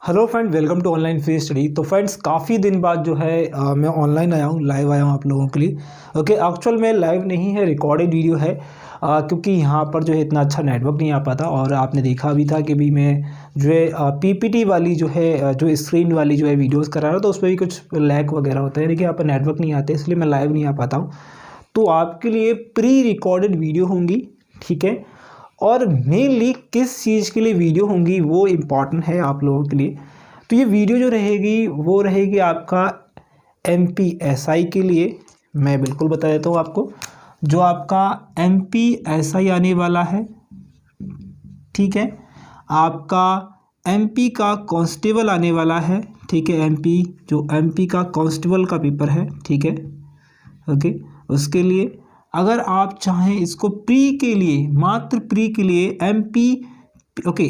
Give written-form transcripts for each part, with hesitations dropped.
Hello friend, welcome to online free study. तो friends, काफ़ी दिन बाद जो है मैं ऑनलाइन आया हूँ, लाइव आया हूँ आप लोगों के लिए। ओके, एक्चुअल में लाइव नहीं है, रिकॉर्डेड वीडियो है क्योंकि यहाँ पर जो है इतना अच्छा नेटवर्क नहीं आ पाता। और आपने देखा भी था कि भी मैं जो है पीपीटी वाली जो है जो स्क्रीन वाली जो है वीडियोज़ करा रहा हूँ, तो उसमें भी कुछ लैग वगैरह होता है, यानी कि यहाँ पर नेटवर्क नहीं आते, इसलिए मैं लाइव नहीं आ पाता हूँ। तो आपके लिए प्री रिकॉर्डेड वीडियो होंगी, ठीक है। और मेनली किस चीज़ के लिए वीडियो होंगी वो इम्पॉर्टेंट है आप लोगों के लिए। तो ये वीडियो जो रहेगी वो रहेगी आपका MPSI के लिए। मैं बिल्कुल बता देता हूँ आपको, जो आपका MPSI आने वाला है, ठीक है। आपका MP का कांस्टेबल आने वाला है, ठीक है। MP का कांस्टेबल का पेपर है, ठीक है। ओके, उसके लिए अगर आप चाहें इसको प्री के लिए, मात्र प्री के लिए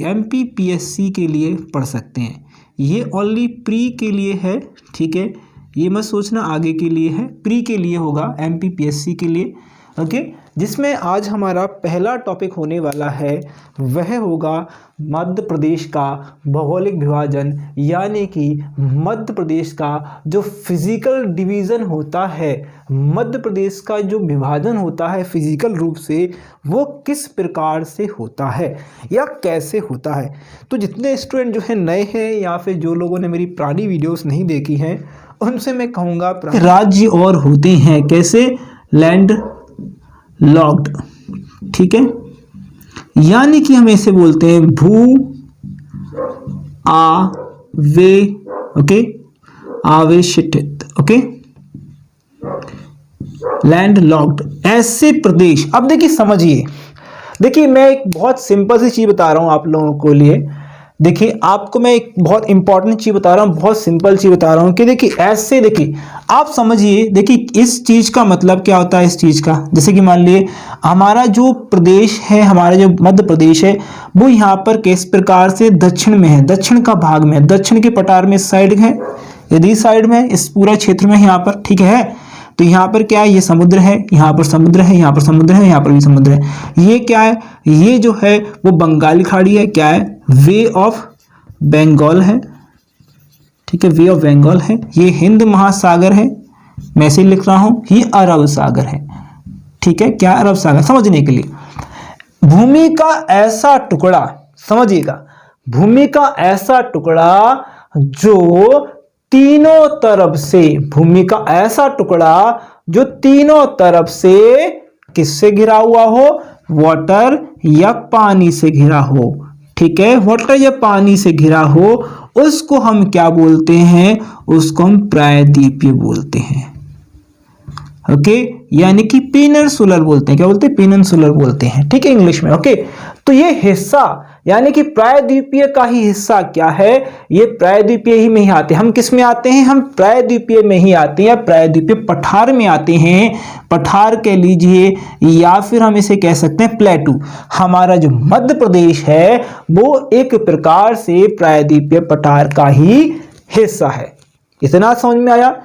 MPPSC के लिए पढ़ सकते हैं। ये ओनली प्री के लिए है, ठीक है। ये मत सोचना आगे के लिए है, प्री के लिए होगा, MPPSC के लिए। ओके, जिसमें आज हमारा पहला टॉपिक होने वाला है वह होगा मध्य प्रदेश का भौगोलिक विभाजन, यानी कि मध्य प्रदेश का जो फिजिकल डिवीज़न होता है, मध्य प्रदेश का जो विभाजन होता है फिजिकल रूप से, वो किस प्रकार से होता है या कैसे होता है। तो जितने स्टूडेंट जो है नए हैं या फिर जो लोगों ने मेरी पुरानी वीडियोस नहीं देखी हैं, उनसे मैं कहूँगा राज्य और होते हैं कैसे, लैंड लॉक्ड, ठीक है। यानी कि हम ऐसे बोलते हैं भू आवे, ओके, आवेशित, ओके, लैंड लॉक्ड, ऐसे प्रदेश। अब देखिए, समझिए, देखिए मैं एक बहुत सिंपल सी चीज बता रहा हूं आप लोगों को लिए। देखिए, आपको मैं एक बहुत इंपॉर्टेंट चीज बता रहा हूं, बहुत सिंपल चीज बता रहा हूं कि देखिए ऐसे, देखिए आप समझिए, देखिए इस चीज का मतलब क्या होता है। इस चीज का जैसे कि मान लिए हमारा जो प्रदेश है, हमारा जो मध्य प्रदेश है, वो यहाँ पर किस प्रकार से दक्षिण में है, दक्षिण का भाग में, दक्षिण के पठार में साइड है, यदि साइड में इस पूरा क्षेत्र में यहाँ पर, ठीक है। तो यहाँ पर क्या है, ये समुद्र है, यहाँ पर समुद्र है, यहाँ पर समुद्र है, यहाँ पर भी समुद्र है। ये क्या है, ये जो है वो बंगाली खाड़ी है, क्या है, वे ऑफ बंगाल है, ठीक है, वे ऑफ बंगाल है। ये हिंद महासागर है, मैं इसे लिख रहा हूं, ये अरब सागर है, ठीक है। क्या, अरब सागर, समझने के लिए भूमि का ऐसा टुकड़ा, समझिएगा, भूमि का ऐसा टुकड़ा जो तीनों तरफ से, भूमि का ऐसा टुकड़ा जो तीनों तरफ से किससे घिरा हुआ हो, वाटर या पानी से घिरा हो, ठीक है, वाटर या पानी से घिरा हो, उसको हम क्या बोलते हैं, उसको हम प्रायद्वीपीय बोलते हैं। ओके, यानी कि पेनिनसुलर बोलते हैं, क्या बोलते हैं, पेनिनसुलर बोलते हैं, ठीक है, इंग्लिश में। ओके, तो ये हिस्सा यानी कि प्रायद्वीपीय का ही हिस्सा क्या है, ये प्रायद्वीपीय ही में ही आते हैं। हम किस में आते हैं, हम प्रायद्वीपीय में ही आते हैं, प्रायद्वीपीय पठार में आते हैं, पठार कह लीजिए, या फिर हम इसे कह सकते हैं प्लेटू। हमारा जो मध्य प्रदेश है वो एक प्रकार से प्रायद्वीपीय पठार का ही हिस्सा है। इतना समझ में आया।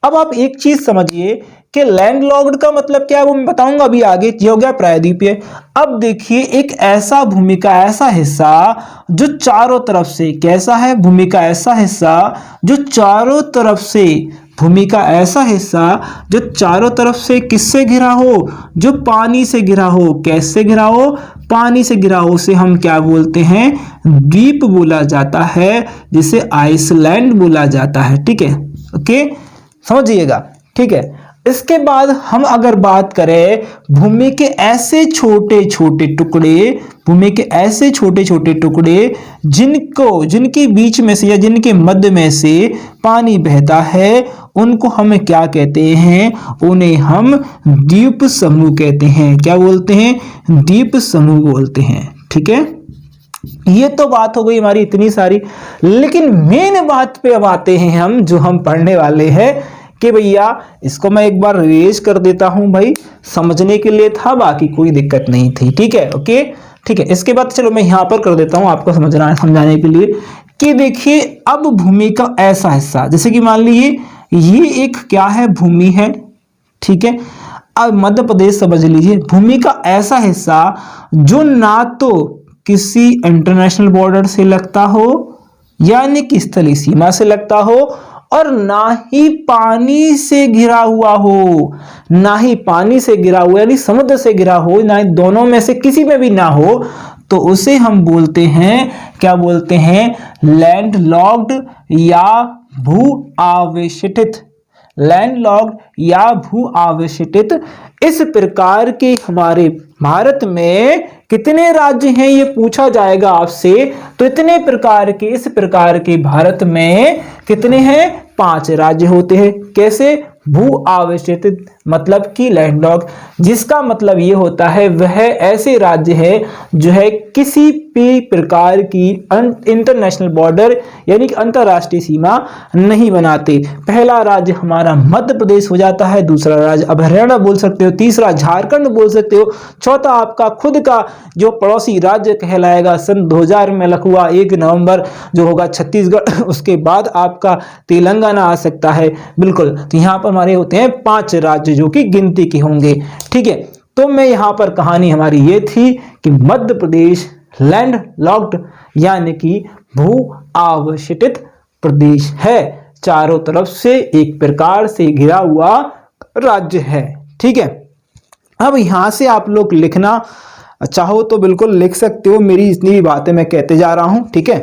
अब आप एक चीज समझिए कि लैंडलॉक्ड का मतलब क्या है, वो मैं बताऊंगा अभी आगे। ये हो गया प्रायद्वीपीय। अब देखिए, एक ऐसा भूमि का ऐसा हिस्सा जो चारों तरफ से, कैसा है, भूमि का ऐसा हिस्सा जो चारों तरफ से, भूमि का ऐसा हिस्सा जो चारों तरफ से किससे घिरा हो, जो पानी से घिरा हो। कैसे घिरा हो, पानी से घिरा हो, उसे हम क्या बोलते हैं, द्वीप बोला जाता है, जिसे आइसलैंड बोला जाता है, ठीक है। ओके, समझिएगा, ठीक है। इसके बाद हम अगर बात करें भूमि के ऐसे छोटे छोटे टुकड़े, भूमि के ऐसे छोटे छोटे टुकड़े जिनके बीच में से या जिनके मध्य में से पानी बहता है, उनको हम क्या कहते हैं, उन्हें हम द्वीप समूह कहते हैं। क्या बोलते हैं, द्वीप समूह बोलते हैं, ठीक है। ये तो बात हो गई हमारी इतनी सारी, लेकिन मेन बात पे अब आते हैं हम, जो हम पढ़ने वाले हैं कि भैया इसको मैं एक बार रिवाइज कर देता हूं भाई, समझने के लिए था, बाकी कोई दिक्कत नहीं थी, ठीक है। ओके, ठीक है। इसके बाद चलो मैं यहां पर कर देता हूं आपको समझाने के लिए कि देखिए, अब भूमि का ऐसा हिस्सा, जैसे कि मान लीजिए ये एक क्या है, भूमि है, ठीक है। अब मध्य प्रदेश समझ लीजिए, भूमि का ऐसा हिस्सा जो ना तो किसी इंटरनेशनल बॉर्डर से लगता हो यानी कि स्थलीय सीमा से लगता हो, और ना ही पानी से घिरा हुआ हो, ना ही पानी से घिरा हुआ यानी समुद्र से घिरा हो, ना ही दोनों में से किसी में भी ना हो, तो उसे हम बोलते हैं, क्या बोलते हैं, लैंडलॉक्ड या भू आवेष्टित। लैंडलॉक्ड या भू आवेष्टित। इस प्रकार के हमारे भारत में कितने राज्य हैं ये पूछा जाएगा आपसे, तो इतने प्रकार के, इस प्रकार के भारत में कितने हैं, 5 राज्य होते हैं। कैसे, भू आवेष्टित मतलब कि लैंडलॉक, जिसका मतलब ये होता है वह ऐसे राज्य है जो है किसी भी प्रकार की इंटरनेशनल बॉर्डर यानी कि अंतरराष्ट्रीय सीमा नहीं बनाते। पहला राज्य हमारा मध्य प्रदेश हो जाता है, दूसरा राज्य अब हरियाणा बोल सकते हो, तीसरा झारखंड बोल सकते हो, चौथा आपका खुद का जो पड़ोसी राज्य कहलाएगा सन 2000 में अलग हुआ 1 नवंबर जो होगा छत्तीसगढ़, उसके बाद आपका तेलंगाना आ सकता है। बिल्कुल, तो यहाँ पर हमारे होते हैं 5 राज्य जो कि गिनती के होंगे। ठीक है, तो मैं यहाँ पर कहानी हमारी ये थी कि मध्य प्रदेश लैंड लॉक्ड यानी कि भू आवेष्टित प्रदेश है, चारों तरफ से एक प्रकार से घिरा हुआ राज्य है। ठीक है, अब यहां से आप लोग लिखना चाहो तो बिल्कुल लिख सकते हो, मेरी इतनी भी बातें मैं कहते जा रहा हूं। ठीक है,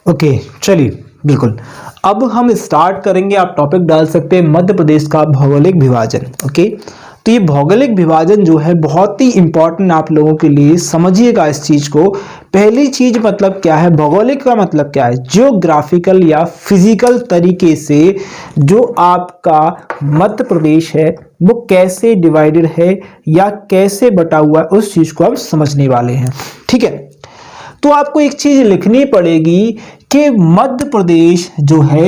ओके, चलिए बिल्कुल अब हम स्टार्ट करेंगे। आप टॉपिक डाल सकते हैं मध्य प्रदेश का भौगोलिक विभाजन। ओके, तो ये भौगोलिक विभाजन जो है बहुत ही इंपॉर्टेंट आप लोगों के लिए, समझिएगा इस चीज को। पहली चीज मतलब क्या है, भौगोलिक का मतलब क्या है, जियोग्राफिकल या फिजिकल तरीके से जो आपका मध्य प्रदेश है वो कैसे डिवाइडेड है या कैसे बटा हुआ है, उस चीज को हम समझने वाले हैं। ठीक है, तो आपको एक चीज लिखनी पड़ेगी कि मध्य प्रदेश जो है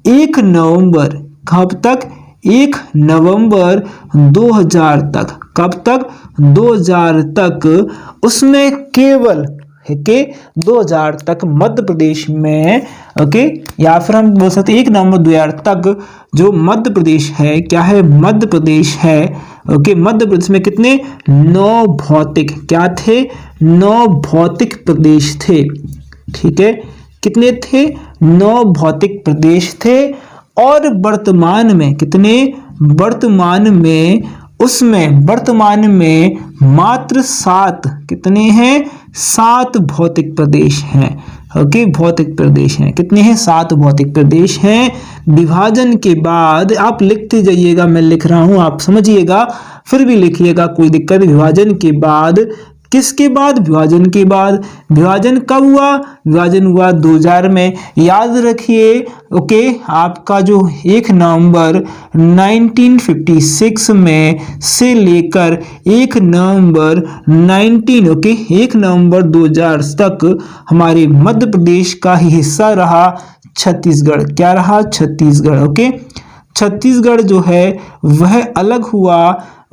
1 नवंबर कब तक, 1 नवंबर 2000 तक, कब तक, 2000 तक, उसमें केवल के 2000 तक मध्य प्रदेश में, ओके, या फिर हम बोल सकते हैं 1 नवंबर 2000 तक जो मध्य प्रदेश है, क्या है, मध्य प्रदेश है। ओके, मध्य प्रदेश में कितने, 9 भौतिक, क्या थे, 9 भौतिक प्रदेश थे। ठीक है, कितने थे, 9 भौतिक प्रदेश थे। और वर्तमान में कितने, वर्तमान में उसमें वर्तमान में मात्र 7, कितने हैं, 7 भौतिक प्रदेश हैं। ओके, भौतिक प्रदेश हैं, कितने हैं, 7 भौतिक प्रदेश हैं। विभाजन के बाद आप लिखते जाइएगा, मैं लिख रहा हूं आप समझिएगा, फिर भी लिखिएगा, कोई दिक्कत। विभाजन के बाद, किसके बाद, विभाजन के बाद। विभाजन कब हुआ, विभाजन हुआ 2000 में, याद रखिए। ओके, आपका जो 1 नवंबर 1956 में से लेकर 1 नवंबर 1 नवंबर 2000 तक हमारे मध्य प्रदेश का ही हिस्सा रहा छत्तीसगढ़। क्या रहा, छत्तीसगढ़। ओके, छत्तीसगढ़ जो है वह अलग हुआ।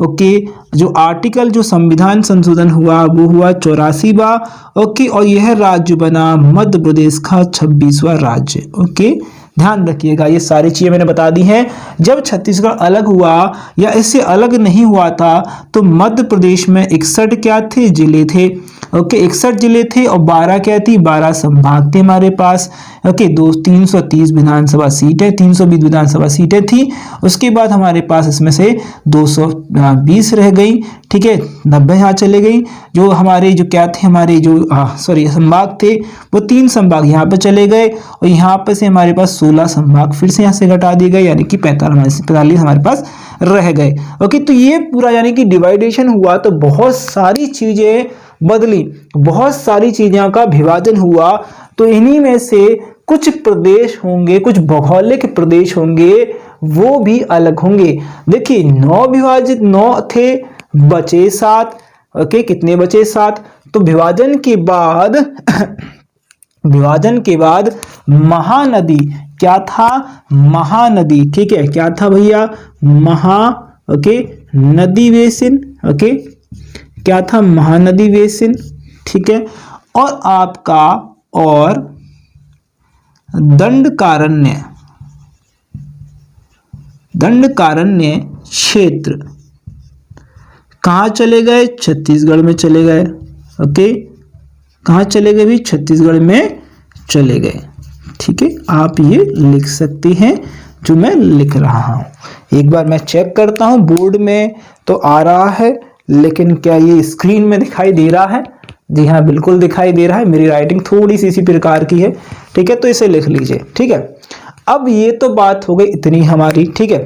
ओके, जो आर्टिकल, जो संविधान संशोधन हुआ वो हुआ 84वां। ओके, और यह राज्य बना मध्य प्रदेश का 26वां राज्य। ओके, ध्यान रखिएगा, ये सारी चीजें मैंने बता दी हैं। जब छत्तीसगढ़ अलग हुआ या इससे अलग नहीं हुआ था तो मध्य प्रदेश में 61 क्या थे, जिले थे। ओके, 61 जिले थे और 12 क्या थी, 12 संभाग थे हमारे पास। ओके, 330 विधानसभा सीटें, 320 विधानसभा सीटें थी। उसके बाद हमारे पास इसमें से 220 रह गई। ठीक है, 90 यहाँ चले गई। जो हमारे जो क्या थे, हमारे जो संभाग थे वो 3 संभाग यहाँ पे चले गए, और यहाँ पे से हमारे पास 16 संभाग फिर से यहाँ से घटा दिए गए, यानी कि 45 हमारे पास रह गए। ओके, तो ये पूरा यानी कि डिवाइडेशन हुआ तो बहुत सारी चीजें बदली, बहुत सारी चीजों का विभाजन हुआ। तो इन्हीं में से कुछ प्रदेश होंगे, कुछ भौगोलिक प्रदेश होंगे वो भी अलग होंगे। देखिए 9 विभाजित 9 थे, बचे 7। ओके, कितने बचे, 7। तो विभाजन के बाद विभाजन के बाद महानदी क्या था, महानदी। ठीक है, क्या था भैया, ओके, नदी बेसिन। ओके, क्या था, महानदी बेसिन। ठीक है, और आपका और दंडकारण्य क्षेत्र कहाँ चले गए, छत्तीसगढ़ में चले गए। ओके, कहाँ चले गए भी? छत्तीसगढ़ में चले गए। ठीक है, आप ये लिख सकते हैं जो मैं लिख रहा हूँ। एक बार मैं चेक करता हूँ, बोर्ड में तो आ रहा है, लेकिन क्या ये स्क्रीन में दिखाई दे रहा है? जी हाँ, बिल्कुल दिखाई दे रहा है। मेरी राइटिंग थोड़ी सी इसी प्रकार की है। ठीक है, तो इसे लिख लीजिए। ठीक है, अब ये तो बात हो गई इतनी हमारी। ठीक है,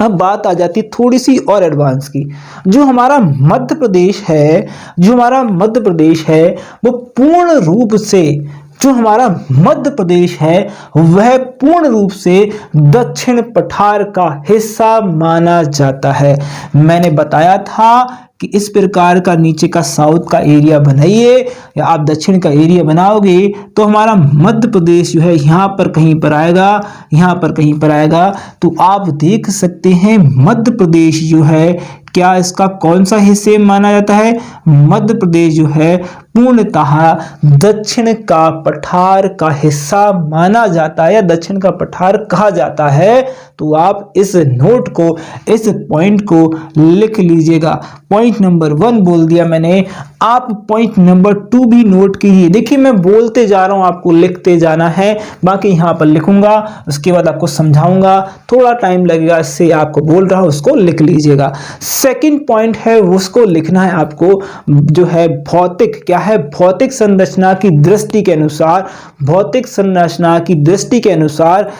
अब बात आ जाती है थोड़ी सी और एडवांस की। जो हमारा मध्य प्रदेश है, जो हमारा मध्य प्रदेश है, वो पूर्ण रूप से, जो हमारा मध्य प्रदेश है वह पूर्ण रूप से दक्षिण पठार का हिस्सा माना जाता है। मैंने बताया था कि इस प्रकार का नीचे का साउथ का एरिया बनाइए या आप दक्षिण का एरिया बनाओगे तो हमारा मध्य प्रदेश जो है यहाँ पर कहीं पर आएगा, यहाँ पर कहीं पर आएगा। तो आप देख सकते हैं मध्य प्रदेश जो है, क्या इसका कौन सा हिस्से माना जाता है? मध्य प्रदेश जो है पूर्णतः दक्षिण का पठार का हिस्सा माना जाता है या दक्षिण का पठार कहा जाता है। तो आप इस नोट को, इस पॉइंट को लिख लीजिएगा। पॉइंट नंबर 1 बोल दिया मैंने, आप पॉइंट नंबर 2 भी नोट कीजिए। देखिए मैं बोलते जा रहा हूं, आपको लिखते जाना है। बाकी यहां पर लिखूंगा, उसके बाद आपको समझाऊंगा, थोड़ा टाइम लगेगा, इससे आपको बोल रहा हूं उसको लिख लीजिएगा। सेकंड पॉइंट है उसको लिखना है आपको, जो है भौतिक, क्या है? भौतिक संरचना की दृष्टि के अनुसार, भौतिक संरचना की दृष्टि के अनुसार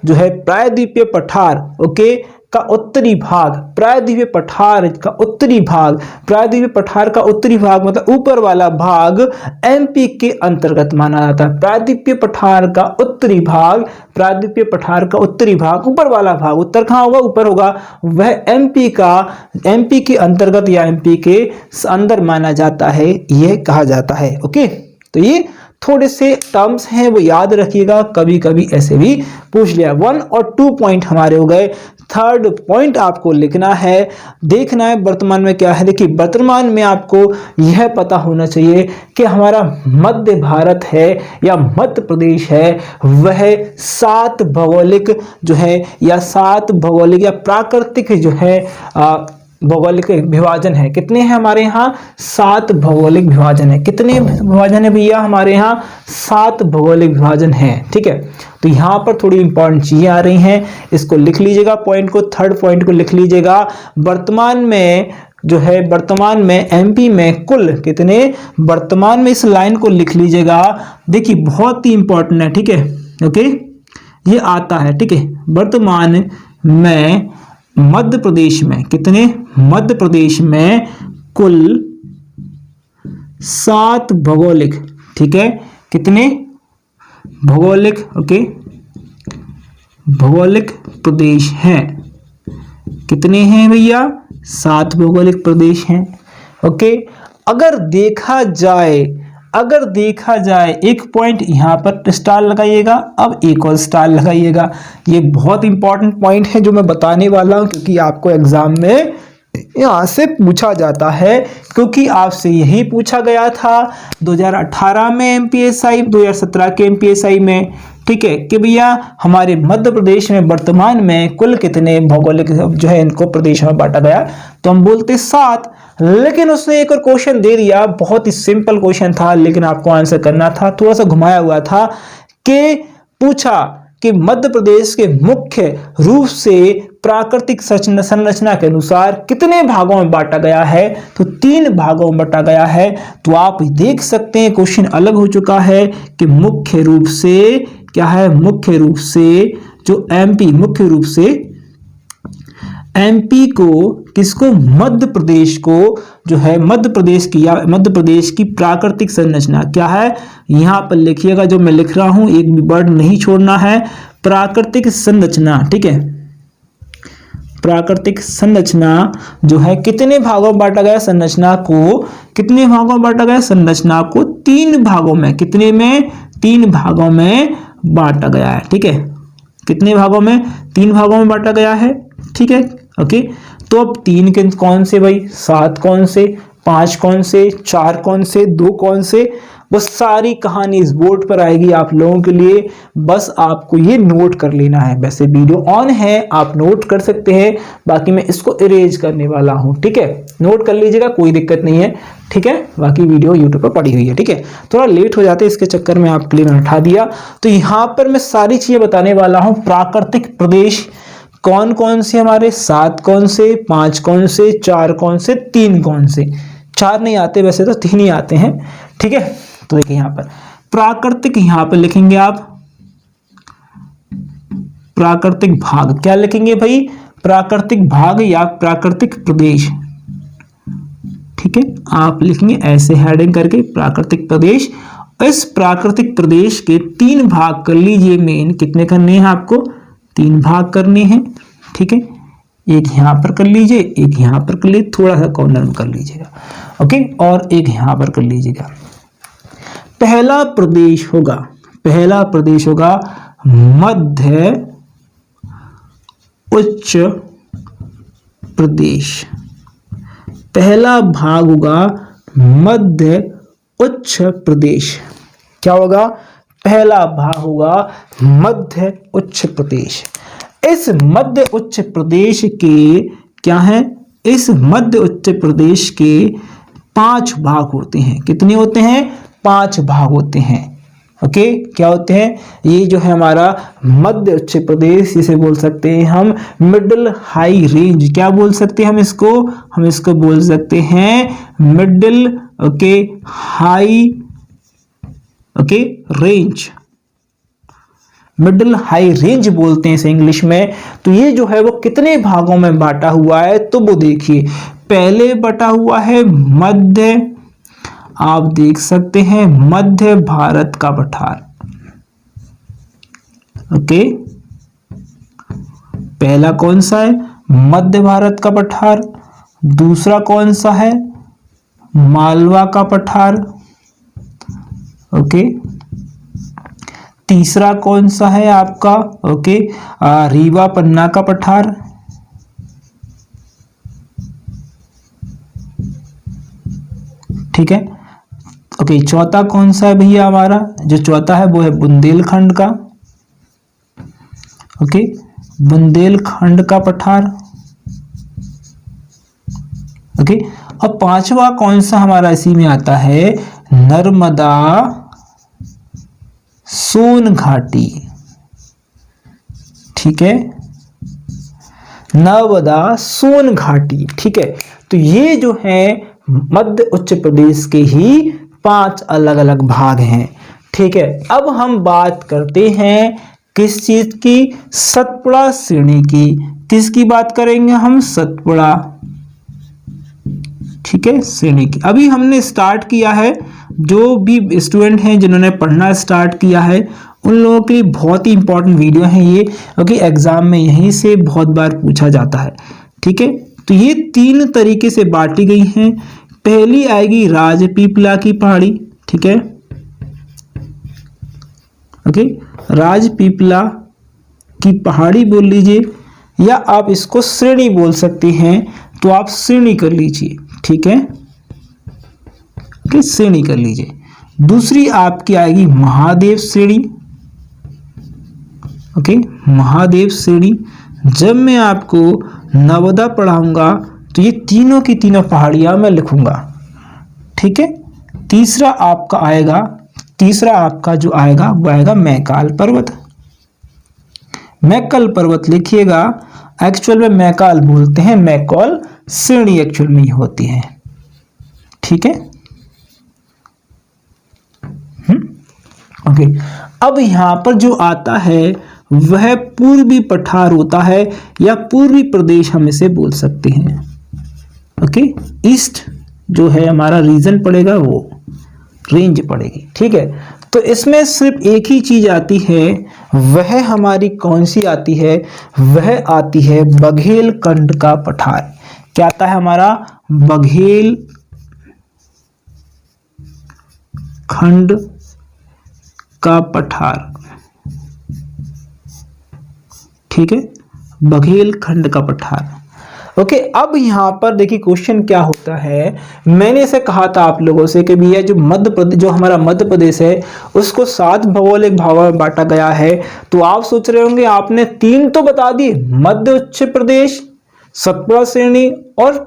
जो है प्रायद्वीपीय पठार, ओके, का उत्तरी भाग, प्रायद्वीपीय पठार का उत्तरी भाग, प्रायद्वीपीय पठार का उत्तरी भाग मतलब ऊपर वाला भाग एमपी के अंतर्गत माना जाता है। प्रायद्वीपीय पठार का उत्तरी भाग, प्रायद्वीपीय पठार का उत्तरी भाग, ऊपर वाला भाग, उत्तर कहाँ होगा? ऊपर होगा, वह एमपी के अंतर्गत या एमपी के अंदर माना जाता है, यह कहा जाता है। ओके, तो ये थोड़े से टर्म्स हैं, वो याद रखिएगा, कभी कभी ऐसे भी पूछ लिया। 1 और 2 पॉइंट हमारे हो गए। थर्ड पॉइंट आपको लिखना है, देखना है वर्तमान में क्या है। देखिए वर्तमान में आपको यह पता होना चाहिए कि हमारा मध्य भारत है या मध्य प्रदेश है, वह 7 भौगोलिक जो है या 7 भौगोलिक या प्राकृतिक जो है भौगोलिक विभाजन है। कितने हैं हमारे यहाँ? 7 भौगोलिक विभाजन है। कितने विभाजन है भैया हमारे यहाँ? 7 भौगोलिक विभाजन है। ठीक है, तो यहाँ पर थोड़ी इंपॉर्टेंट चीजें आ रही हैं, इसको लिख लीजिएगा। पॉइंट को, थर्ड पॉइंट को लिख लीजिएगा। वर्तमान में जो है, वर्तमान में एमपी में कुल कितने, वर्तमान में इस लाइन को लिख लीजिएगा। देखिए बहुत ही इंपॉर्टेंट है। ठीक है, ओके, ये आता है। ठीक है, वर्तमान में मध्य प्रदेश में कितने, मध्य प्रदेश में कुल 7 भौगोलिक, ठीक है, कितने भौगोलिक, ओके, भौगोलिक प्रदेश हैं। कितने हैं भैया? 7 भौगोलिक प्रदेश हैं। ओके, अगर देखा जाए एक पॉइंट यहां पर स्टार लगाइएगा, अब एक और स्टार लगाइएगा। ये बहुत इंपॉर्टेंट पॉइंट है जो मैं बताने वाला हूं, क्योंकि आपको एग्जाम में यहां से पूछा जाता है, क्योंकि आपसे यही पूछा गया था 2018 में एमपीएसआई, 2017 के एमपीएसआई में। ठीक है, कि भैया हमारे मध्य प्रदेश में वर्तमान में कुल कितने भौगोलिक जो है इनको प्रदेश में बांटा गया, तो हम बोलते 7। लेकिन उसने एक और क्वेश्चन दे दिया, बहुत ही सिंपल क्वेश्चन था, लेकिन आपको आंसर करना था, थोड़ा सा घुमाया हुआ था, कि पूछा कि मध्य प्रदेश के मुख्य रूप से प्राकृतिक संरचना के अनुसार कितने भागों में बांटा गया है, तो 3 भागों में बांटा गया है। तो आप देख सकते हैं क्वेश्चन अलग हो चुका है कि मुख्य रूप से क्या है, मुख्य रूप से जो एमपी, मुख्य रूप से एमपी को, किसको, मध्य प्रदेश को जो है, मध्य प्रदेश की या मध्य प्रदेश की प्राकृतिक संरचना क्या है, यहां पर लिखिएगा, जो मैं लिख रहा हूं एक भी वर्ड नहीं छोड़ना है, प्राकृतिक संरचना। ठीक है, प्राकृतिक संरचना जो है कितने भागों में बांटा गया, संरचना को कितने भागों में बांटा गया, संरचना को 3 भागों में, कितने में, 3 भागों में बांटा गया है। ठीक है, कितने भागों में, 3 भागों में बांटा गया है। ठीक है, ओके, तो अब 3 के कौन से भाई, 7 कौन से, 5 कौन से, 4 कौन से, 2 कौन से, वो सारी कहानी इस बोर्ड पर आएगी आप लोगों के लिए, बस आपको ये नोट कर लेना है। वैसे वीडियो ऑन है, आप नोट कर सकते हैं, बाकी मैं इसको इरेज करने वाला हूं, ठीक है। नोट कर लीजिएगा, कोई दिक्कत नहीं है, ठीक है। बाकी वीडियो यूट्यूब पर पड़ी हुई है, ठीक है। थोड़ा लेट हो जाते इसके चक्कर में आपके लिए मैं उठा दिया। तो यहाँ पर मैं सारी चीजें बताने वाला हूँ। प्राकृतिक प्रदेश कौन कौन से हमारे, 7 कौन से, 5 कौन से, 4 कौन से, 3 कौन से। 4 नहीं आते वैसे तो 3 ही आते हैं, ठीक है। तो देखिए यहाँ पर प्राकृतिक, यहाँ पर लिखेंगे आप प्राकृतिक भाग। क्या लिखेंगे भाई? प्राकृतिक भाग या प्राकृतिक प्रदेश, ठीक है। आप लिखेंगे ऐसे हेडिंग करके प्राकृतिक प्रदेश। इस प्राकृतिक प्रदेश के 3 भाग कर लीजिए। मेन कितने करने हैं आपको? 3 भाग करने हैं, ठीक है। एक यहां पर कर लीजिए, एक यहां पर कर लीजिए, थोड़ा सा कॉर्नर में कर लीजिएगा, ओके, और एक यहां पर कर लीजिएगा। पहला प्रदेश होगा मध्य उच्च प्रदेश। पहला भाग होगा मध्य उच्च प्रदेश। क्या होगा? पहला भाग होगा मध्य उच्च प्रदेश। इस मध्य उच्च प्रदेश के क्या है? इस मध्य उच्च प्रदेश के 5 भाग होते हैं। कितने होते हैं? 5 भाग होते हैं, ओके। क्या होते हैं? ये जो है हमारा मध्य उच्च प्रदेश, इसे बोल सकते हैं हम मिडिल हाई रेंज। क्या बोल सकते हैं हम इसको? हम इसको बोल सकते हैं middle, okay, high, okay, range. Middle high range बोलते हैं इसे इंग्लिश में। तो ये जो है वो कितने भागों में बांटा हुआ है? तो वो देखिए, पहले बटा हुआ है मध्य, आप देख सकते हैं मध्य भारत का पठार, ओके। पहला कौन सा है? मध्य भारत का पठार। दूसरा कौन सा है? मालवा का पठार, ओके। तीसरा कौन सा है आपका? ओके, रीवा पन्ना का पठार। ठीक है, ओके। चौथा कौन सा है भैया हमारा? जो चौथा है वो है बुंदेलखंड का, ओके, बुंदेलखंड का पठार, ओके। अब 5वां कौन सा हमारा इसी में आता है? नर्मदा सोन घाटी, ठीक है, नर्मदा सोन घाटी, ठीक है। तो ये जो है मध्य उच्च प्रदेश के ही 5 अलग अलग भाग हैं, ठीक है। अब हम बात करते हैं किस चीज की? सतपुड़ा श्रेणी की। किसकी बात करेंगे हम? सतपुड़ा, ठीक है, श्रेणी की। अभी हमने स्टार्ट किया है, जो भी स्टूडेंट हैं जिन्होंने पढ़ना स्टार्ट किया है उन लोगों के लिए बहुत ही इंपॉर्टेंट वीडियो है ये, क्योंकि एग्जाम में यहीं से बहुत बार पूछा जाता है, ठीक है। तो ये 3 तरीके से बांटी गई हैं। पहली आएगी राजपीपला की पहाड़ी, ठीक है, ओके, राजपीपला की पहाड़ी बोल लीजिए, या आप इसको श्रेणी बोल सकते हैं, तो आप श्रेणी कर लीजिए, ठीक है, ओके, श्रेणी कर लीजिए। दूसरी आपकी आएगी महादेव श्रेणी, ओके, महादेव श्रेणी। जब मैं आपको नर्मदा पढ़ाऊंगा तो ये तीनों की तीनों पहाड़ियां मैं लिखूंगा, ठीक है। तीसरा आपका जो आएगा वो आएगा मैकाल पर्वत। मैकाल पर्वत लिखिएगा, एक्चुअल में मैकाल बोलते हैं, मैकाल श्रेणी एक्चुअल में ही होती है, ठीक है, ओके। अब यहां पर जो आता है वह पूर्वी पठार होता है, या पूर्वी प्रदेश हम इसे बोल सकते हैं, ओके। ईस्ट जो है हमारा रीजन पड़ेगा, वो रेंज पड़ेगी, ठीक है। तो इसमें सिर्फ एक ही चीज आती है, वह हमारी कौन सी आती है? वह आती है बघेलखंड का पठार। क्या आता है हमारा? बघेलखंड का पठार, ठीक है, बघेलखंड का पठार, ओके, अब यहाँ पर देखिए क्वेश्चन क्या होता है, मैंने ऐसे कहा था आप लोगों से कि भैया जो मध्य प्रदेश, जो हमारा मध्य प्रदेश है उसको 7 भौगोलिक भागों में बांटा गया है। तो आप सोच रहे होंगे आपने 3 तो बता दिए, मध्य उच्च प्रदेश, सतपुड़ा श्रेणी और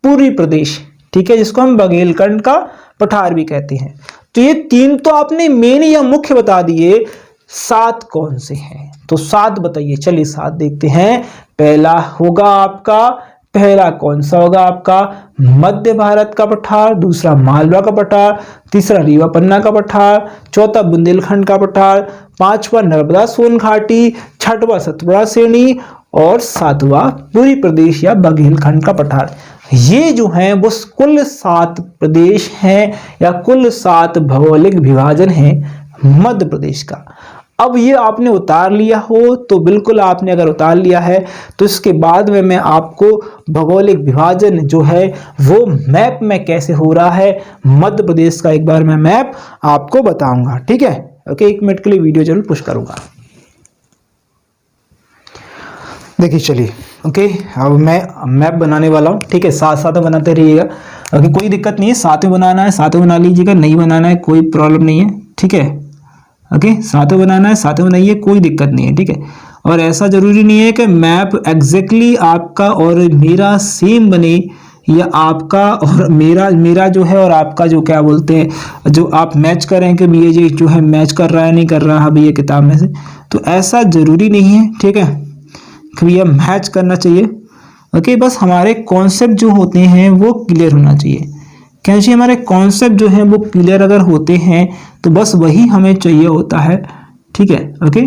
पूर्वी प्रदेश, ठीक है, जिसको हम बघेलखंड का पठार भी कहते हैं। तो ये 3 तो आपने मेन या मुख्य बता दिए, 7 कौन से हैं? तो 7 बताइए। चलिए 7 देखते हैं। पहला होगा आपका, पहला कौन सा होगा आपका? मध्य भारत का पठार, दूसरा मालवा का पठार, तीसरा रीवा पन्ना का पठार, चौथा बुंदेलखंड का पठार, पांचवा नर्मदा सोन घाटी, छठवां सतपुड़ा श्रेणी और सातवां पूर्वी प्रदेश या बघेलखंड का पठार। ये जो है वो कुल 7 प्रदेश हैं या कुल 7 भौगोलिक विभाजन है मध्य प्रदेश का। अब ये आपने उतार लिया हो तो बिल्कुल, आपने अगर उतार लिया है तो इसके बाद में मैं आपको भौगोलिक विभाजन जो है वो मैप में कैसे हो रहा है मध्य प्रदेश का एक बार मैं मैप आपको बताऊंगा, ठीक है। ओके, 1 मिनट के लिए वीडियो जरूर पुश करूंगा। देखिए चलिए, ओके, अब मैं मैप बनाने वाला हूँ, ठीक है, साथ साथ बनाते रहिएगा। ओके, कोई दिक्कत नहीं है, साथ में बनाना है साथ में बना लीजिएगा, नहीं बनाना है कोई प्रॉब्लम नहीं है, ठीक है। ओके, साथ में बनाना है साथ में बनाइए, कोई दिक्कत नहीं है, ठीक है। और ऐसा जरूरी नहीं है कि मैप एग्जैक्टली आपका और मेरा सेम बने, या आपका और मेरा जो है और आपका जो क्या बोलते हैं जो आप मैच करें कि ये जो है मैच कर रहा है नहीं कर रहा है भैया किताब में से, तो ऐसा जरूरी नहीं है, ठीक है, कि भैया मैच करना चाहिए। ओके, बस हमारे कॉन्सेप्ट जो होते हैं वो क्लियर होना चाहिए। कैसे हमारे कॉन्सेप्ट जो है वो क्लियर अगर होते हैं तो बस वही हमें चाहिए होता है, ठीक है। ओके,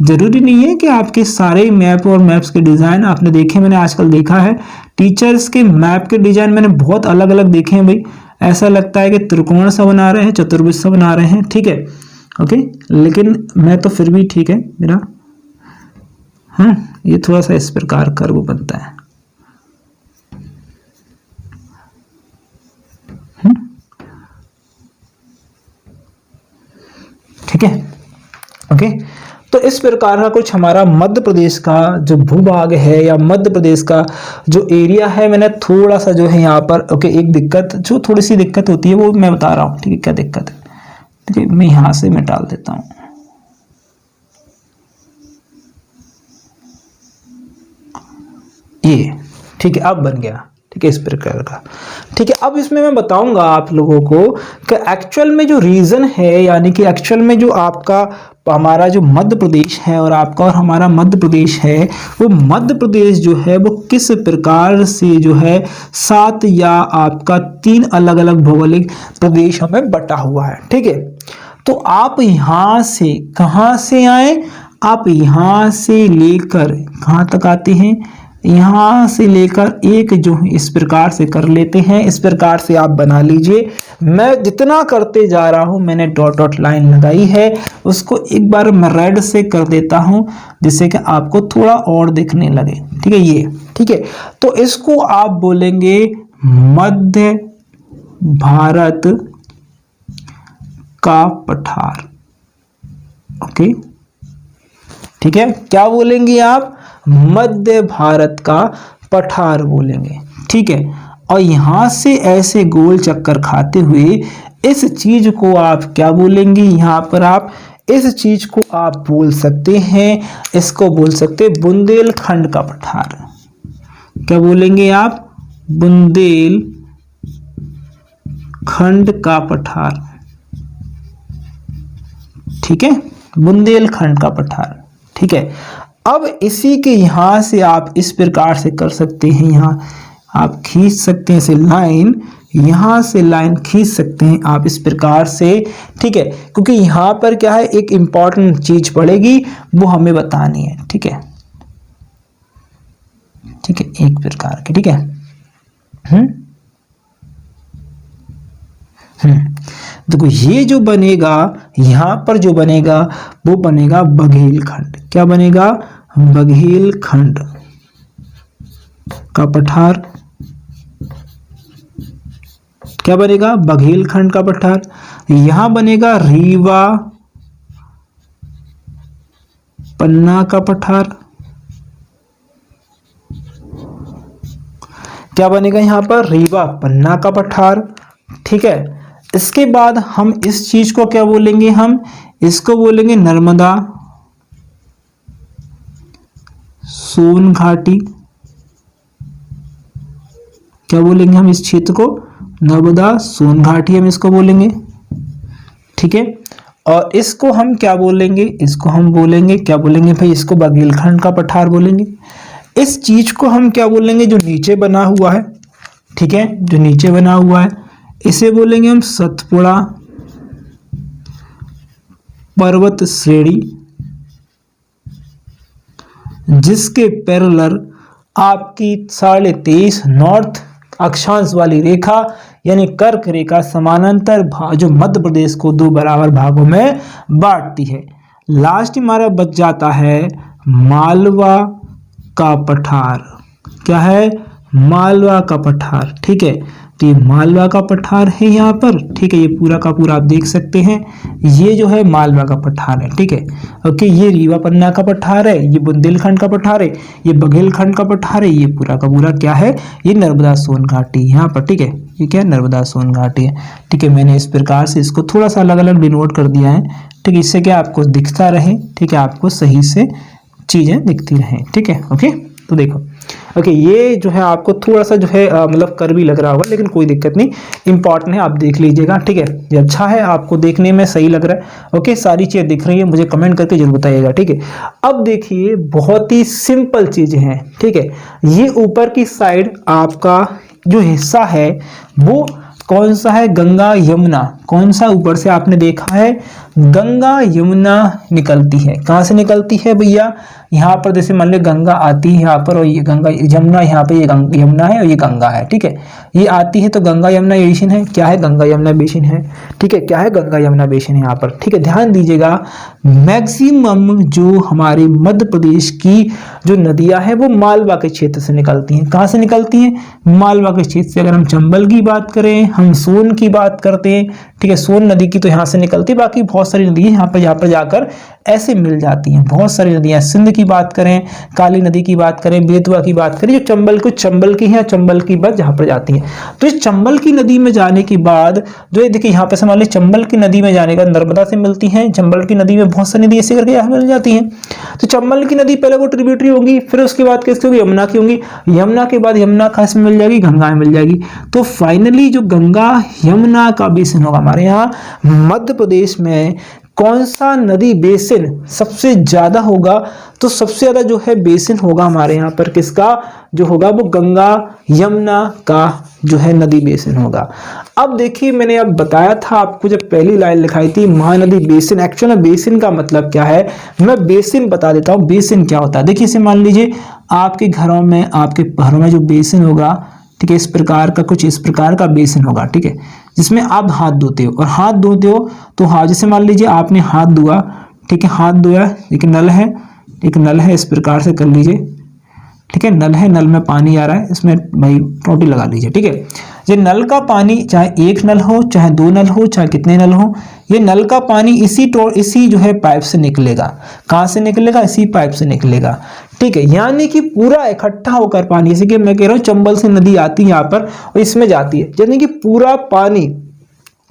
जरूरी नहीं है कि आपके सारे मैप और मैप्स के डिज़ाइन आपने देखे, मैंने आजकल देखा है टीचर्स के मैप के डिज़ाइन मैंने बहुत अलग अलग देखे हैं भाई, ऐसा लगता है कि त्रिकोण सा बना रहे हैं, चतुर्भुज सा बना रहे हैं, ठीक है। ओके, लेकिन मैं तो फिर भी ठीक है मेरा, हाँ, ये थोड़ा सा इस प्रकार कर्व बनता है, ठीक है। ओके, तो इस प्रकार का कुछ हमारा मध्य प्रदेश का जो भूभाग है या मध्य प्रदेश का जो एरिया है, मैंने थोड़ा सा जो है यहाँ पर, ओके, एक दिक्कत, जो थोड़ी सी दिक्कत होती है वो मैं बता रहा हूँ, ठीक है, क्या दिक्कत है, ठीक है, मैं यहाँ से मैं डाल देता हूँ, ये ठीक है, अब बन गया, ठीक है, इस प्रकार का, ठीक है। अब इसमें मैं बताऊंगा आप लोगों को कि एक्चुअल में जो रीजन है, यानी कि एक्चुअल में जो आपका हमारा जो मध्य प्रदेश है और आपका और हमारा मध्य प्रदेश है, वो मध्य प्रदेश जो है वो किस प्रकार से जो है 7 या आपका 3 अलग अलग भौगोलिक प्रदेशों में बटा हुआ है, ठीक है। तो आप यहाँ से कहाँ से आए, आप यहाँ से लेकर कहाँ तक आते हैं, यहाँ से लेकर एक जो इस प्रकार से कर लेते हैं, इस प्रकार से आप बना लीजिए। मैं जितना करते जा रहा हूँ, मैंने डॉट डॉट लाइन लगाई है, उसको एक बार मैं रेड से कर देता हूँ जिससे कि आपको थोड़ा और दिखने लगे, ठीक है, ये ठीक है। तो इसको आप बोलेंगे मध्य भारत का पठार, ओके, ठीक है, क्या बोलेंगे आप? मध्य भारत का पठार बोलेंगे, ठीक है। और यहां से ऐसे गोल चक्कर खाते हुए इस चीज को आप क्या बोलेंगे, यहां पर आप इस चीज को आप बोल सकते हैं, इसको बोल सकते हैं बुंदेलखंड का पठार। क्या बोलेंगे आप? बुंदेलखंड का पठार, ठीक है, बुंदेलखंड का पठार, ठीक है। अब इसी के यहां से आप इस प्रकार से कर सकते हैं, यहां आप खींच सकते हैं इसे लाइन, यहां से लाइन खींच सकते हैं आप इस प्रकार से, ठीक है, क्योंकि यहां पर क्या है, एक इंपॉर्टेंट चीज पड़ेगी वो हमें बतानी है, ठीक है, ठीक है, एक प्रकार की, ठीक है। देखो ये जो बनेगा, यहां पर जो बनेगा वो बनेगा बघेलखंड। क्या बनेगा? बघेलखंड का पठार। क्या बनेगा? बघेलखंड का पठार। यहां बनेगा रीवा पन्ना का पठार, क्या बनेगा यहाँ पर, रीवा पन्ना का पठार। ठीक है, इसके बाद हम इस चीज को क्या बोलेंगे, हम इसको बोलेंगे नर्मदा सोन घाटी। क्या बोलेंगे हम इस क्षेत्र को, नर्मदा सोन घाटी हम इसको बोलेंगे। ठीक है, और इसको हम क्या बोलेंगे, इसको हम बोलेंगे, क्या बोलेंगे भाई, इसको बघेलखंड का पठार बोलेंगे। इस चीज को हम क्या बोलेंगे, जो नीचे बना हुआ है, ठीक है, जो नीचे बना हुआ है, इसे बोलेंगे हम सतपुड़ा पर्वत श्रेणी, जिसके पैरेलल आपकी 23.5 नॉर्थ अक्षांश वाली रेखा यानी कर्क रेखा समानांतर जो मध्य प्रदेश को 2 बराबर भागों में बांटती है। लास्ट हमारा बच जाता है मालवा का पठार। क्या है, मालवा का पठार। ठीक है, तो ये मालवा का पठार है यहाँ पर। ठीक है, ये पूरा का पूरा आप देख सकते हैं, ये जो है मालवा का पठार है। ठीक है, ओके, ये रीवा पन्ना का पठार है, ये बुंदेलखंड का पठार है, ये बघेलखंड का पठार है, ये पूरा का पूरा क्या है, ये नर्मदा सोन घाटी यहाँ पर। ठीक है, ये क्या है, नर्मदा सोन घाटी है। ठीक है, मैंने इस प्रकार से इसको थोड़ा सा अलग अलग डिनोट कर दिया है। ठीक है, इससे क्या आपको दिखता रहे, ठीक है, आपको सही से चीजें दिखती रहें। ठीक है, ओके, तो देखो, ओके, ये जो है आपको थोड़ा सा जो है मतलब कर भी लग रहा होगा, लेकिन कोई दिक्कत नहीं, इंपॉर्टेंट है, आप देख लीजिएगा। ठीक है, ये अच्छा है, आपको देखने में सही लग रहा है। ओके, सारी चीज़ें दिख रही है, मुझे कमेंट करके जरूर बताइएगा। ठीक है, अब देखिए बहुत ही सिंपल चीज़ें हैं। ठीक है, ये ऊपर की साइड आपका जो हिस्सा है वो कौन सा है, गंगा यमुना। कौन सा, ऊपर से आपने देखा है गंगा यमुना निकलती है। कहाँ से निकलती है भैया, यहाँ पर जैसे मान लो गंगा आती है यहाँ पर, और ये गंगा यमुना यहाँ पे, ये यमुना है और ये गंगा है। ठीक है, ये आती है तो गंगा यमुना बेसिन है। क्या है, गंगा यमुना बेसिन है। ठीक है, क्या है, गंगा यमुना बेसिन है यहाँ पर। ठीक है, ध्यान दीजिएगा, मैक्सिमम जो हमारे मध्य प्रदेश की जो नदियां हैं वो मालवा के क्षेत्र से निकलती हैं। कहाँ से निकलती हैं, मालवा के क्षेत्र से। अगर हम चंबल की बात करें, हम सोन की बात करते हैं, ठीक है, सोन नदी की तो यहाँ से निकलती है, बाकी बहुत सारी नदी यहाँ पर जाकर ऐसे मिल जाती हैं। बहुत सारी नदियां, सिंध की बात करें, काली नदी की बात करें, बेतवा की बात करें, जो चंबल की है, चंबल की बात जहाँ पर जाती है। तो इस चंबल की नदी में जाने के बाद जो देखिए यहाँ पे मान लीजिए चंबल की नदी में जाने का नर्मदा से मिलती है, चंबल की नदी में बहुत सारी नदी ऐसे करके यहाँ मिल जाती हैं। तो चंबल की नदी पहले वो ट्रिब्यूटरी होंगी, फिर उसके बाद किसकी होगी, यमुना की होंगी। यमुना के बाद यमुना कहाँ से मिल जाएगी, गंगा में मिल जाएगी। तो फाइनली जो गंगा यमुना का बेसिन होगा हमारे यहाँ मध्य प्रदेश में, कौन सा नदी बेसिन सबसे ज्यादा होगा, तो सबसे ज्यादा जो है बेसिन होगा हमारे यहाँ पर किसका, जो होगा वो गंगा यमुना का जो है नदी बेसिन होगा। अब देखिए, मैंने अब बताया था आपको, जब पहली लाइन लिखाई थी महानदी बेसिन, एक्चुअल में बेसिन का मतलब क्या है, मैं बेसिन बता देता हूँ बेसिन क्या होता है। देखिए, इसे मान लीजिए आपके घरों में, आपके घरों में जो बेसिन होगा, ठीक है, इस प्रकार का, कुछ इस प्रकार का बेसिन होगा। ठीक है, जिसमें आप हाथ धोते हो, और हाथ धोते हो तो हाँ, जैसे मान लीजिए आपने हाथ धोआ, ठीक है, हाथ धोया, एक नल है, एक नल है, इस प्रकार से कर लीजिए। ठीक है, नल है, नल में पानी आ रहा है, इसमें भाई टोटी लगा लीजिए। ठीक है, ये नल का पानी, चाहे एक नल हो, चाहे 2 नल हो, चाहे कितने नल हो, ये नल का पानी इसी जो है पाइप से निकलेगा। कहाँ से निकलेगा, इसी पाइप से निकलेगा। ठीक है, यानी कि पूरा इकट्ठा होकर पानी, जैसे कि मैं कह रहा हूँ चंबल से नदी आती है यहाँ पर और इसमें जाती है, यानी कि पूरा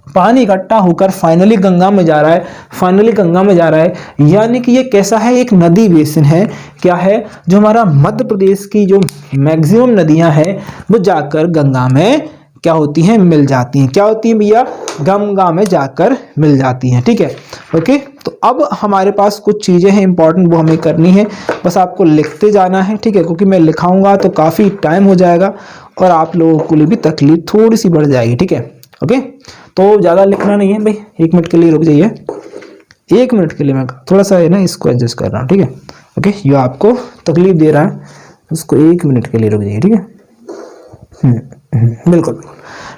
पानी इकट्ठा होकर फाइनली गंगा में जा रहा है, फाइनली गंगा में जा रहा है। यानी कि ये कैसा है, एक नदी बेसिन है। क्या है, जो हमारा मध्य प्रदेश की जो मैक्सिमम नदियां हैं वो जाकर गंगा में क्या होती हैं, मिल जाती हैं। क्या होती हैं भैया, गंगा में जाकर मिल जाती हैं। ठीक है, ओके, तो अब हमारे पास कुछ चीजें हैं इंपॉर्टेंट, वो हमें करनी है, बस आपको लिखते जाना है। ठीक है, क्योंकि मैं लिखाऊंगा तो काफी टाइम हो जाएगा और आप लोगों को लिए भी तकलीफ थोड़ी सी बढ़ जाएगी। ठीक है, ओके, तो ज़्यादा लिखना नहीं है भाई, 1 मिनट के लिए रुक जाइए, 1 मिनट के लिए मैं थोड़ा सा है ना इसको एडजस्ट कर रहा हूँ। ठीक है, ओके, ये आपको तकलीफ दे रहा है, उसको 1 मिनट के लिए रुक जाइए। ठीक है, बिल्कुल,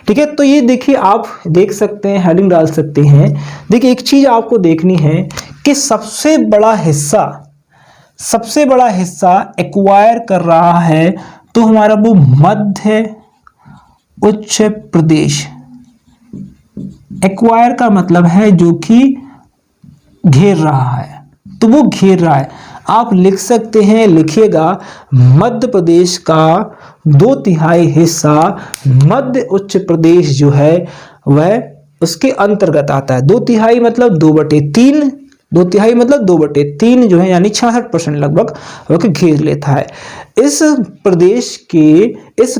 ठीक है। तो ये देखिए, आप देख सकते हैं, हेडिंग डाल सकते हैं। देखिए, एक चीज आपको देखनी है कि सबसे बड़ा हिस्सा एक्वायर कर रहा है तो हमारा वो मध्य उच्च प्रदेश। एक्वायर का मतलब है जो कि घेर रहा है, तो वो घेर रहा है। आप लिख सकते हैं, लिखिएगा मध्य प्रदेश का 2/3 हिस्सा मध्य उच्च प्रदेश जो है वह उसके अंतर्गत आता है। 2/3 मतलब 2/3, 2/3 मतलब 2/3 जो है यानी 66% लगभग वह घेर लेता है। इस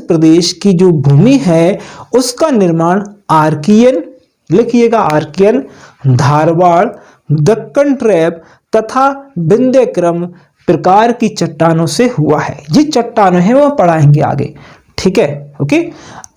प्रदेश की जो भूमि है उसका निर्माण आर्कियन, लिखिएगा आर्कियन, धारवाड़, दक्कन ट्रैप तथा विंध्यक्रम प्रकार की चट्टानों से हुआ है। ये चट्टानें हैं वो पढ़ाएंगे आगे, ठीक है। ओके,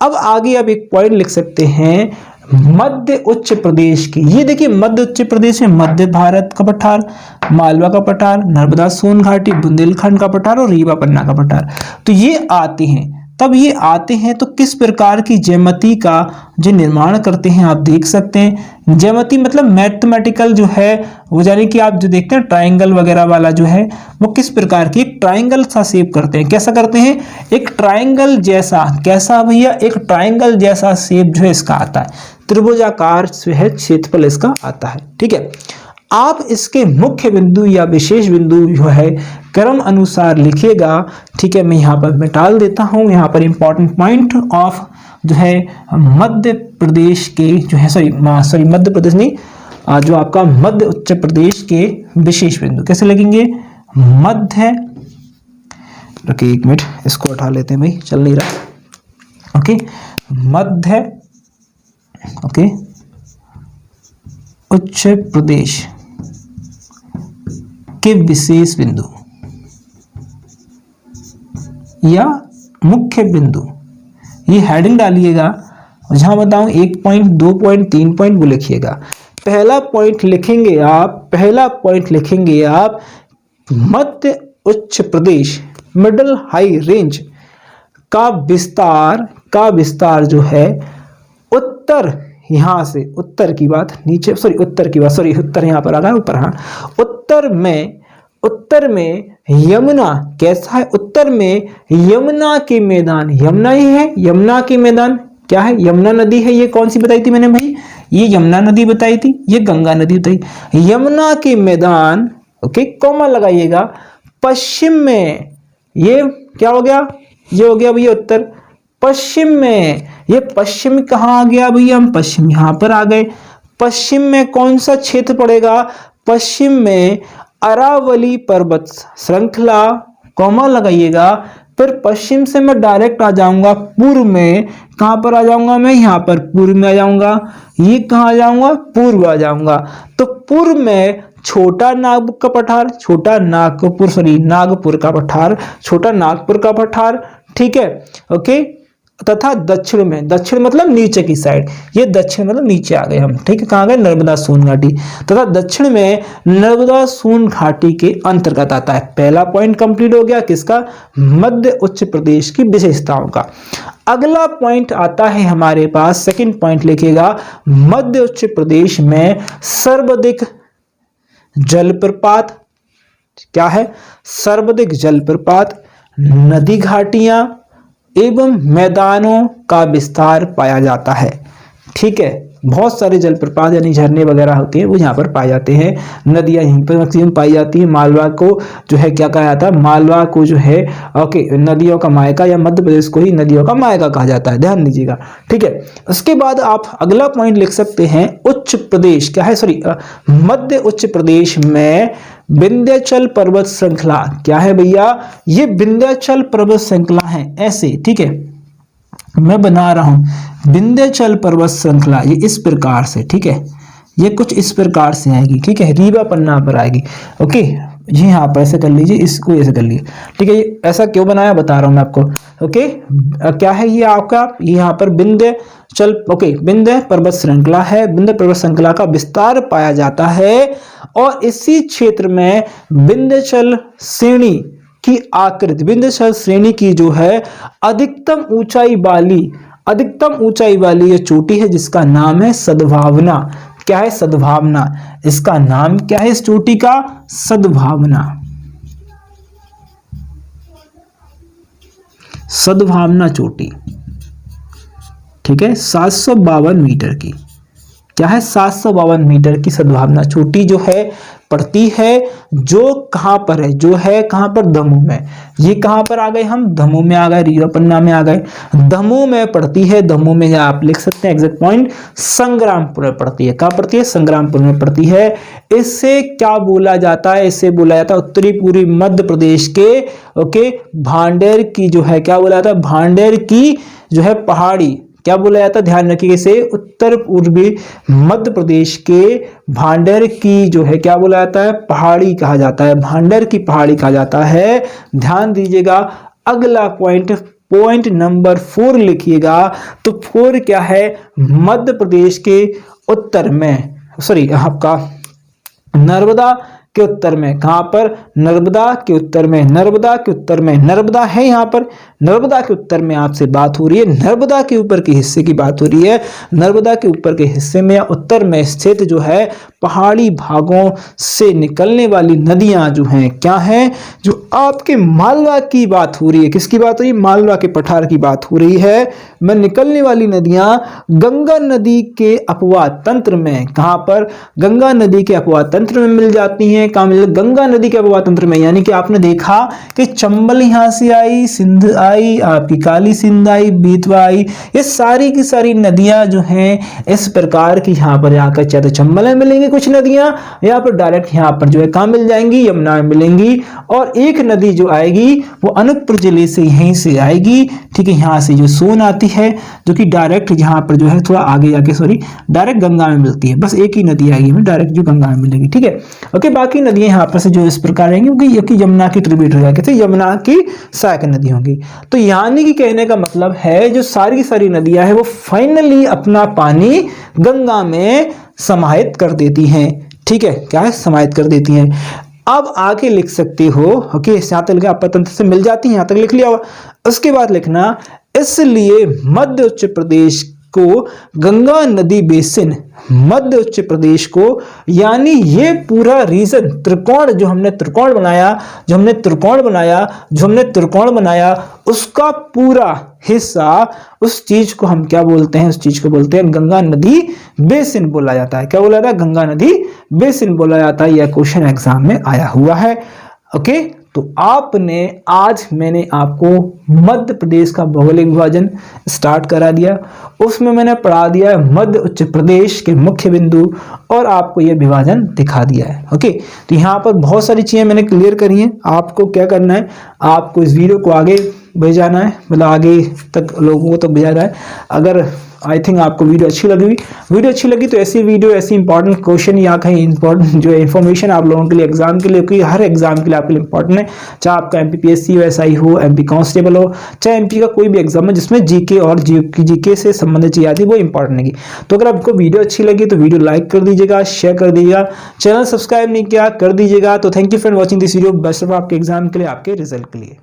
अब आगे आप एक पॉइंट लिख सकते हैं मध्य उच्च प्रदेश की। ये देखिए मध्य उच्च प्रदेश में मध्य भारत का पठार, मालवा का पठार, नर्मदा सोन घाटी, बुंदेलखंड का पठार और रीवा पन्ना का पठार, तो ये आते हैं। तब ये आते हैं तो किस प्रकार की ज्यामिति का जो निर्माण करते हैं आप देख सकते हैं। ज्यामिति मतलब मैथमेटिकल जो है वो, यानी कि आप जो देखते हैं ट्राइंगल वगैरह वाला जो है वो किस प्रकार की एक ट्राइंगल सा शेप करते हैं। कैसा करते हैं? एक ट्राइंगल जैसा। कैसा भैया? एक ट्राइंगल जैसा शेप जो है इसका आता है, त्रिभुजाकार जो है क्षेत्रफल इसका आता है, ठीक है। आप इसके मुख्य बिंदु या विशेष बिंदु जो है क्रम अनुसार लिखिएगा, ठीक है। मैं यहाँ पर मिटाल देता हूँ, यहाँ पर इंपॉर्टेंट पॉइंट ऑफ जो है मध्य प्रदेश के जो है सॉरी मध्य प्रदेश नहीं, जो आपका मध्य उच्च प्रदेश के विशेष बिंदु कैसे लगेंगे? मध्य, रुकिए एक मिनट इसको उठा लेते हैं भाई, चल नहीं रहा। ओके, मध्य ओके उच्च प्रदेश के विशेष बिंदु या मुख्य बिंदु, ये हेडिंग डालिएगा। जहां बताऊं 1 पॉइंट, 2 पॉइंट, 3 पॉइंट वो लिखिएगा। पहला पॉइंट लिखेंगे आप मध्य उच्च प्रदेश मिडिल हाई रेंज का विस्तार जो है उत्तर, यहां से उत्तर की बात नीचे, उत्तर यहां पर आ गया ऊपर, हाँ। उत्तर में यमुना कैसा है? उत्तर में यमुना के मैदान, यमुना ही है, यमुना के मैदान क्या है? यमुना नदी है। ये कौन सी बताई थी मैंने भाई? ये यमुना नदी बताई थी, ये गंगा नदी बताई। यमुना के मैदान, ओके, कॉमा लगाइएगा। पश्चिम में ये क्या हो गया? ये हो गया भैया उत्तर। पश्चिम में, ये पश्चिम कहाँ आ गया भैया? हम पश्चिम यहां पर आ गए। पश्चिम में कौन सा क्षेत्र पड़ेगा? पश्चिम में अरावली पर्वत श्रृंखला, कॉमा लगाइएगा। फिर पश्चिम से मैं डायरेक्ट आ जाऊंगा पूर्व में। कहां पर आ जाऊंगा मैं? यहां पर पूर्व में आ जाऊंगा। ये कहां आ जाऊंगा? पूर्व आ जाऊंगा। तो पूर्व में छोटा नागपुर का पठार, नागपुर का पठार, छोटा नागपुर का पठार, ठीक है, ओके। तथा दक्षिण में, दक्षिण मतलब नीचे की साइड, ये दक्षिण मतलब नीचे आ गए हम, ठीक है। कहाँ गए? नर्मदा सोन घाटी। तथा दक्षिण में नर्मदा सोन घाटी के अंतर्गत आता है। पहला पॉइंट कंप्लीट हो गया किसका? मध्य उच्च प्रदेश की विशेषताओं का। अगला पॉइंट आता है हमारे पास, सेकंड पॉइंट लिखिएगा, मध्य उच्च प्रदेश में सर्वाधिक जलप्रपात, क्या है? सर्वाधिक जलप्रपात, नदी घाटियां एवं मैदानों का विस्तार पाया जाता है, ठीक है। बहुत सारे जलप्रपात यानी झरने वगैरह होते हैं वो यहाँ पर पाए जाते हैं। नदियां यहीं पर मैक्सिमम पाई जाती है। मालवा को जो है क्या कहा जाता है? मालवा को जो है ओके नदियों का मायका, या मध्य प्रदेश को ही नदियों का मायका कहा जाता है, ध्यान दीजिएगा, ठीक है। उसके बाद आप अगला पॉइंट लिख सकते हैं उच्च प्रदेश, क्या है? मध्य उच्च प्रदेश में विंध्याचल पर्वत श्रृंखला, क्या है भैया? ये विंध्याचल पर्वत श्रृंखला है, ऐसे, ठीक है। मैं बना रहा हूं विंध्याचल पर्वत श्रृंखला, ये इस प्रकार से, ठीक है। ये कुछ इस प्रकार से आएगी, ठीक है, रीवा पन्ना पर आएगी, ओके जी। हाँ, पर ऐसे कर लीजिए, इसको ऐसे कर लीजिए, ठीक है। ये ऐसा क्यों बनाया बता रहा हूं मैं आपको, ओके। क्या है ये आपका? यहाँ पर विंध्याचल, ओके, विंध्य पर्वत श्रृंखला है। विंध्य पर्वत श्रृंखला का विस्तार पाया जाता है और इसी क्षेत्र में विंध्याचल श्रेणी की आकृति, विंध्याचल श्रेणी की जो है अधिकतम ऊंचाई वाली ये चोटी है जिसका नाम है सद्भावना। क्या है? सद्भावना। इसका नाम क्या है इस चोटी का? सद्भावना। सद्भावना चोटी, ठीक है, 752 मीटर की। क्या है? 752 मीटर की सद्भावना चोटी जो है पड़ती है, जो कहाँ पर है, जो है कहाँ पर, दमोह में। ये कहाँ पर आ गए हम, दमोह में आ गए, रीवा पन्ना में आ गए, दमोह में पड़ती है। दमोह में आप लिख सकते हैं एग्जैक्ट पॉइंट, संग्रामपुर में पड़ती है। कहाँ पड़ती है, संग्रामपुर में पड़ती है। इससे क्या बोला जाता है, इससे बोला जाता है उत्तरी पूर्वी मध्य प्रदेश के भांडेर की जो है, क्या बोला जाता है, भांडेर की जो है पहाड़ी, क्या बोला जाता है, ध्यान रखिए इसे, उत्तर पूर्वी मध्य प्रदेश के भांडेर की जो है, क्या बोला जाता है, पहाड़ी कहा जाता है, भांडेर की पहाड़ी कहा जाता है। ध्यान दीजिएगा। अगला पॉइंट नंबर 4 लिखिएगा। तो 4 क्या है, मध्य प्रदेश के उत्तर में, सॉरी आपका नर्मदा के उत्तर में, कहां पर, नर्मदा के उत्तर में, नर्मदा के उत्तर में, नर्मदा है यहां पर, नर्मदा के उत्तर में आपसे बात हो रही है, नर्मदा के ऊपर के हिस्से की बात हो रही है। नर्मदा के ऊपर के हिस्से में या उत्तर में स्थित जो है पहाड़ी भागों से निकलने वाली नदियां जो हैं, क्या हैं, जो आपके मालवा की बात हो रही है, किसकी बात हो रही है, मालवा के पठार की बात हो रही है। में निकलने वाली नदियां गंगा नदी के अपवाह तंत्र में, कहां पर, गंगा नदी के अपवाह तंत्र में मिल जाती हैं। कहां मिल, गंगा नदी के अपवाह तंत्र में, यानी कि आपने देखा कि चंबल यहां से आई, सिंध आई, आपकी काली सिंध आई, बेतवा आई, ये सारी की सारी नदियां जो हैं इस प्रकार की यहाँ पर आकर, चाहे तो चंबल में मिलेंगी कुछ नदियां, यहाँ पर डायरेक्ट यहाँ पर जो है कहां मिल जाएंगी, यमुना में मिलेंगी। और एक नदी जो आएगी वो अनूपपुर जिले से यहीं से आएगी, ठीक है, यहाँ से जो सोन आती है, जो कि डायरेक्ट यहाँ पर जो है थोड़ा आगे जाके, सॉरी, डायरेक्ट गंगा में मिलती है। बस एक ही नदी आएगी हमें डायरेक्ट जो गंगा में मिलेगी, ठीक है। ओके, बाकी नदियां यहाँ पर से जो इस प्रकार रहेंगी, क्योंकि यमुना की ट्रिब्यूटरी है, कहते हैं यमुना की सहायक नदी होंगी। तो यानी कि कहने का मतलब है जो सारी की सारी नदियां हैं वो फाइनली अपना पानी गंगा में समाहित कर देती हैं, ठीक है, क्या है, समाहित कर देती हैं। अब आगे लिख सकते हो, ओके, यहाँ तक अपर तंत्र से मिल जाती है, यहाँ तक लिख लिया हुआ। उसके बाद लिखना, इसलिए मध्य उत्तर प्रदेश को गंगा नदी बेसिन, मध्य उत्तर प्रदेश को, यानी ये पूरा रीजन, त्रिकोण जो हमने त्रिकोण बनाया, उसका पूरा हिस्सा, उस चीज को हम क्या बोलते हैं, उस चीज को बोलते हैं गंगा नदी बेसिन बोला जाता है। क्या बोला जाता है, गंगा नदी बेसिन बोला जाता है। यह क्वेश्चन एग्जाम में आया हुआ है। ओके, तो आज मैंने आपको मध्य प्रदेश का भौगोलिक विभाजन स्टार्ट करा दिया, उसमें मैंने पढ़ा दिया मध्य उत्तर प्रदेश के मुख्य बिंदु और आपको यह विभाजन दिखा दिया है। ओके, तो यहाँ पर बहुत सारी चीजें मैंने क्लियर करी हैं। आपको क्या करना है, आपको इस वीडियो को आगे भेजाना है, मतलब आगे तक लोगों को तो भेजना है। अगर आई थिंक आपको वीडियो अच्छी लगी तो ऐसी वीडियो, ऐसी इंपॉर्टेंट क्वेश्चन या कहीं इंपॉर्टेंट जो इन्फॉर्मेशन आप लोगों के लिए एग्जाम के लिए, क्योंकि हर एग्जाम के लिए आपके लिए इंपॉर्टेंट है, चाहे आपका एमपीपीएससी एसआई हो, एमपी कांस्टेबल हो, चाहे एमपी का कोई भी एग्जाम है जिसमें जीके और जीके से संबंधित चीज आती है, वो इंपॉर्टेंट है। तो अगर आपको वीडियो अच्छी लगी तो वीडियो लाइक कर दीजिएगा, शेयर कर दीजिएगा, चैनल सब्सक्राइब नहीं किया कर दीजिएगा। तो thank you for watching this video. Best of आपके एग्जाम के लिए, आपके रिजल्ट के लिए।